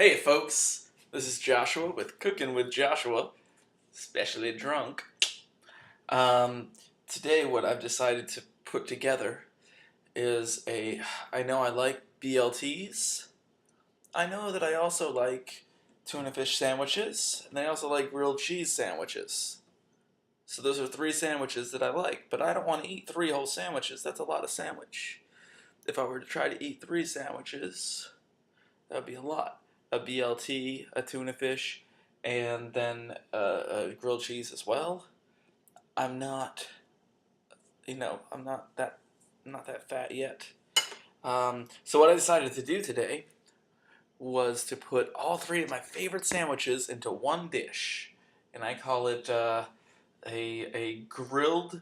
Hey folks, this is Joshua with Cooking with Joshua, especially drunk. Today what I've decided to put together is I know I like BLTs, I know that I also like tuna fish sandwiches, and I also like grilled cheese sandwiches. So those are three sandwiches that I like, but I don't want to eat three whole sandwiches, that's a lot of sandwich. If I were to try to eat three sandwiches, that would be a lot. A BLT, a tuna fish, and then a grilled cheese as well. I'm not, I'm not that fat yet. So what I decided to do today was to put all three of my favorite sandwiches into one dish, and I call it a grilled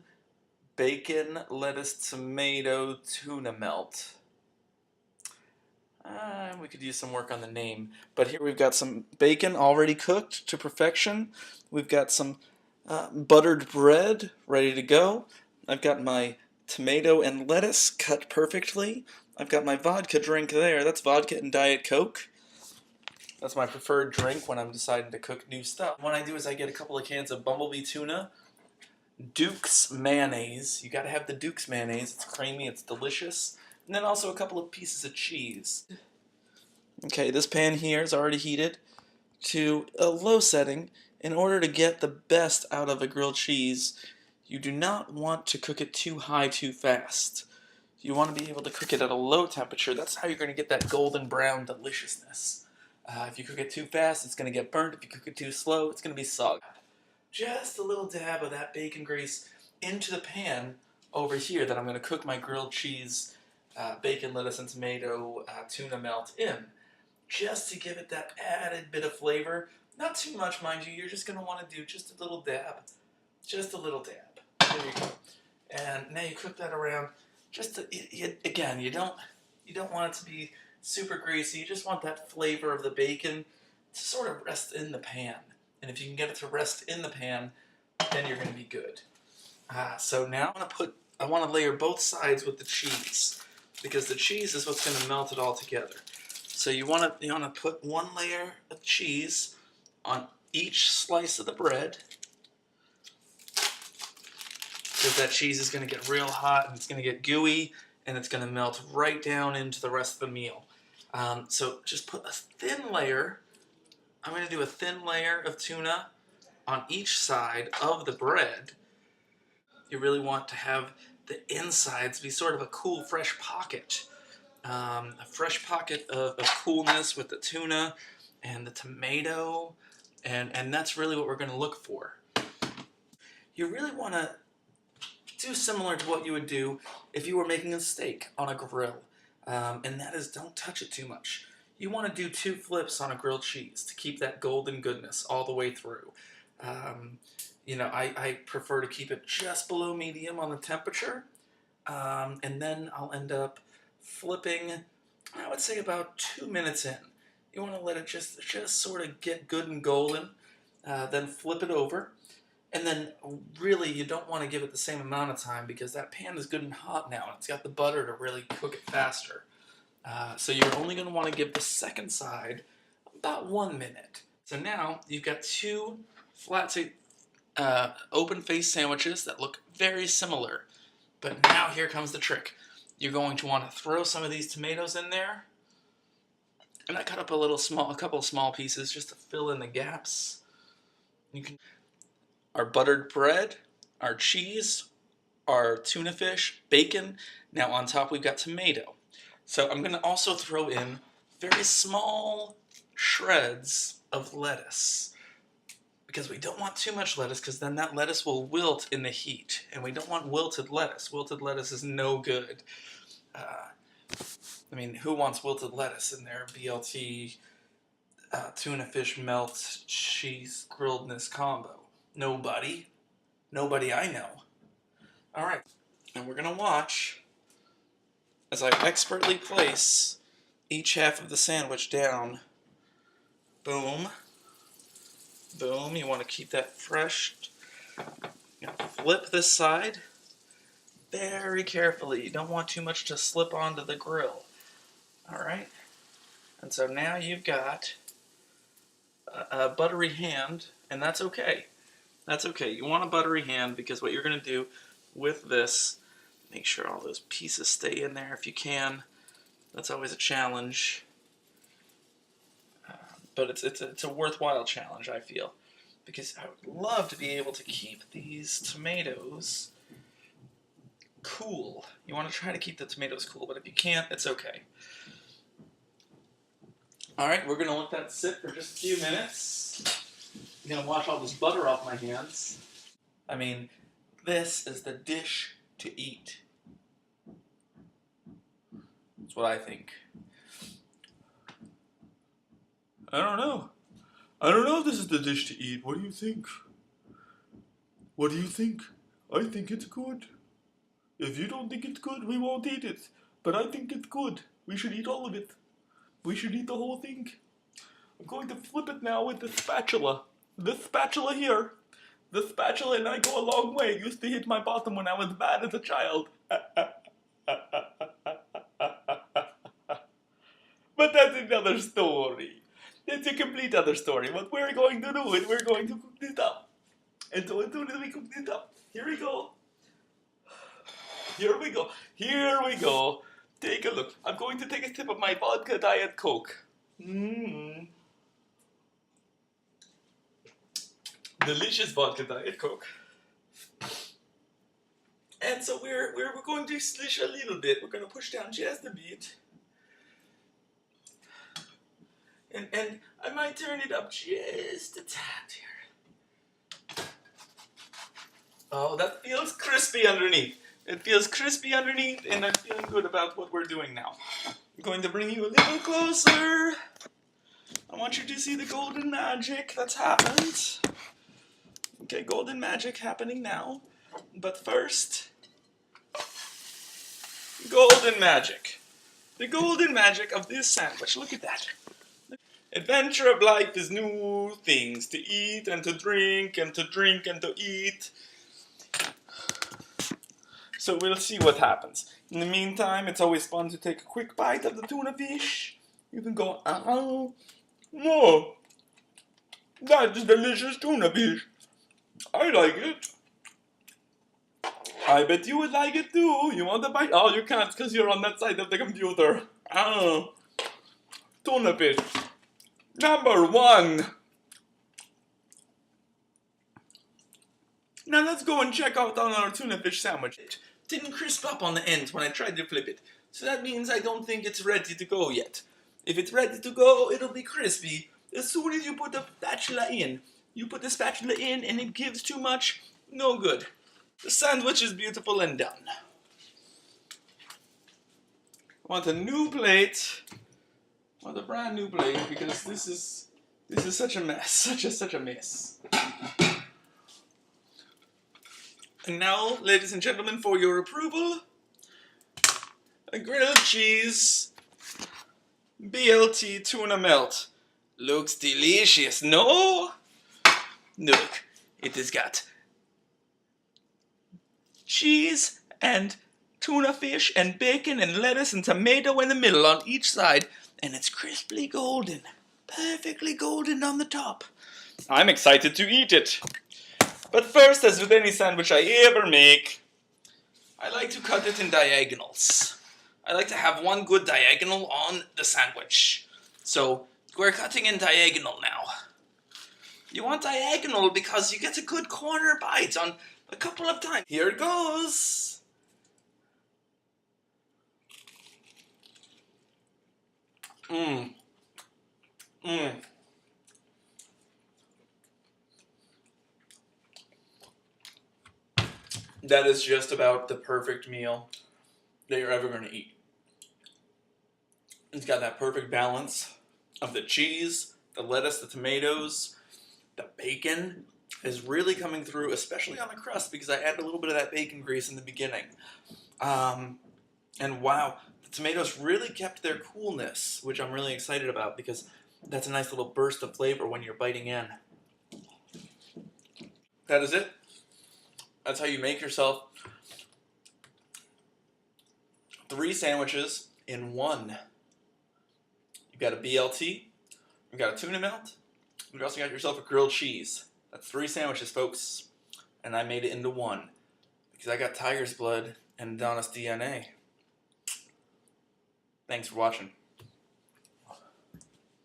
bacon, lettuce, tomato, tuna melt. We could use some work on the name, but here we've got some bacon already cooked to perfection. We've got some buttered bread ready to go. I've got my tomato and lettuce cut perfectly. I've got my vodka drink there. That's vodka and Diet Coke. That's my preferred drink when I'm deciding to cook new stuff. What I do is I get a couple of cans of Bumblebee tuna, Duke's mayonnaise. You gotta have the Duke's mayonnaise. It's creamy, it's delicious. And then also a couple of pieces of cheese. Okay, this pan here is already heated to a low setting. In order to get the best out of a grilled cheese, you do not want to cook it too high too fast. You want to be able to cook it at a low temperature. That's how you're going to get that golden brown deliciousness. If you cook it too fast, it's going to get burnt. If you cook it too slow, it's going to be soggy. Just a little dab of that bacon grease into the pan over here that I'm going to cook my grilled cheese, bacon, lettuce, and tomato tuna melt in. Just to give it that added bit of flavor. Not too much, mind you. You're just going to want to do just a little dab. Just a little dab. There you go. And now you cook that around. Again, you don't want it to be super greasy. You just want that flavor of the bacon to sort of rest in the pan. And if you can get it to rest in the pan, then you're going to be good. So now I want to layer both sides with the cheese, because the cheese is what's going to melt it all together. So you want to put one layer of cheese on each slice of the bread, because that cheese is going to get real hot and it's going to get gooey and it's going to melt right down into the rest of the meal. So just put a thin layer. I'm going to do a thin layer of tuna on each side of the bread. You really want to have the insides be sort of a cool, fresh pocket. A fresh pocket of coolness with the tuna and the tomato, and that's really what we're going to look for. You really want to do similar to what you would do if you were making a steak on a grill, and that is, don't touch it too much. You want to do 2 flips on a grilled cheese to keep that golden goodness all the way through. I prefer to keep it just below medium on the temperature, and then I'll end up flipping, I would say about 2 minutes in. You want to let it just sort of get good and golden, then flip it over. And then really you don't want to give it the same amount of time, because that pan is good and hot now and it's got the butter to really cook it faster. So you're only going to want to give the second side about 1 minute. So now you've got 2 flat open-faced sandwiches that look very similar. But now here comes the trick. You're going to want to throw some of these tomatoes in there. And I cut up a couple of small pieces just to fill in the gaps. You can our buttered bread, our cheese, our tuna fish, bacon. Now on top we've got tomato. So I'm going to also throw in very small shreds of lettuce, because we don't want too much lettuce, because then that lettuce will wilt in the heat, and we don't want wilted lettuce. Wilted lettuce is no good. Who wants wilted lettuce in their BLT tuna fish melt cheese grilledness combo? Nobody. Nobody I know. Alright, and we're going to watch as I expertly place each half of the sandwich down. Boom. Boom. You want to keep that fresh. You flip this side very carefully. You don't want too much to slip onto the grill. Alright? And so now you've got a buttery hand, and that's okay. That's okay. You want a buttery hand because what you're going to do with this, make sure all those pieces stay in there if you can. That's always a challenge. But it's a worthwhile challenge, I feel, because I would love to be able to keep these tomatoes cool. You want to try to keep the tomatoes cool, but if you can't, it's okay. Alright, we're going to let that sit for just a few minutes. I'm going to wash all this butter off my hands. I mean, this is the dish to eat. That's what I think. I don't know. I don't know if this is the dish to eat. What do you think? What do you think? I think it's good. If you don't think it's good, we won't eat it. But I think it's good. We should eat all of it. We should eat the whole thing. I'm going to flip it now with the spatula. This spatula here. The spatula and I go a long way. It used to hit my bottom when I was bad as a child. But that's another story. It's a complete other story. What we're going to do is we're going to cook this up. And so as soon as we cook this up, here we go. Here we go. Here we go. Take a look. I'm going to take a sip of my vodka Diet Coke. Delicious vodka Diet Coke. And so we're going to slish a little bit. We're going to push down just a bit. And I might turn it up just a tad here. Oh, that feels crispy underneath. It feels crispy underneath, and I'm feeling good about what we're doing now. I'm going to bring you a little closer. I want you to see the golden magic that's happened. Okay, golden magic happening now. But first, golden magic. The golden magic of this sandwich. Look at that. Adventure of life is new things to eat and to drink and to drink and to eat. So we'll see what happens. In the meantime, it's always fun to take a quick bite of the tuna fish. You can go, oh, that's delicious tuna fish. I like it. I bet you would like it too. You want a bite? Oh, you can't because you're on that side of the computer. Oh, tuna fish. Number 1. Now let's go and check out on our tuna fish sandwich. It didn't crisp up on the ends when I tried to flip it. So that means I don't think it's ready to go yet. If it's ready to go, it'll be crispy. As soon as you put the spatula in, and it gives too much, no good. The sandwich is beautiful and done. I want a new plate. I want a brand new plate because this is such a mess. Such a mess. And now, ladies and gentlemen, for your approval, a grilled cheese BLT tuna melt. Looks delicious, no? Look, it has got cheese and tuna fish and bacon and lettuce and tomato in the middle on each side, and it's crisply golden, perfectly golden on the top. I'm excited to eat it. But first, as with any sandwich I ever make, I like to cut it in diagonals. I like to have one good diagonal on the sandwich. So, we're cutting in diagonal now. You want diagonal because you get a good corner bite on a couple of times. Here it goes. That is just about the perfect meal that you're ever going to eat. It's got that perfect balance of the cheese, the lettuce, the tomatoes, the bacon is really coming through, especially on the crust because I added a little bit of that bacon grease in the beginning. And wow, the tomatoes really kept their coolness, which I'm really excited about because that's a nice little burst of flavor when you're biting in. That is it. That's how you make yourself 3 sandwiches in one. You've got a BLT, you've got a tuna melt, You also got yourself a grilled cheese. That's 3 sandwiches, folks. And I made it into one. Because I got tiger's blood and Adonis DNA. Thanks for watching.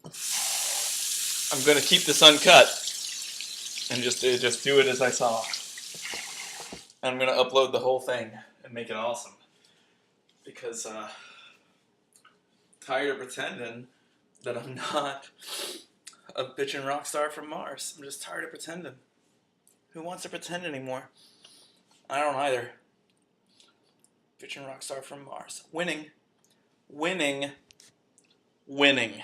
I'm going to keep this uncut. And just do it as I saw. I'm going to upload the whole thing and make it awesome. Because, tired of pretending that I'm not a bitchin' rock star from Mars. I'm just tired of pretending. Who wants to pretend anymore? I don't either. Bitchin' rock star from Mars. Winning. Winning. Winning.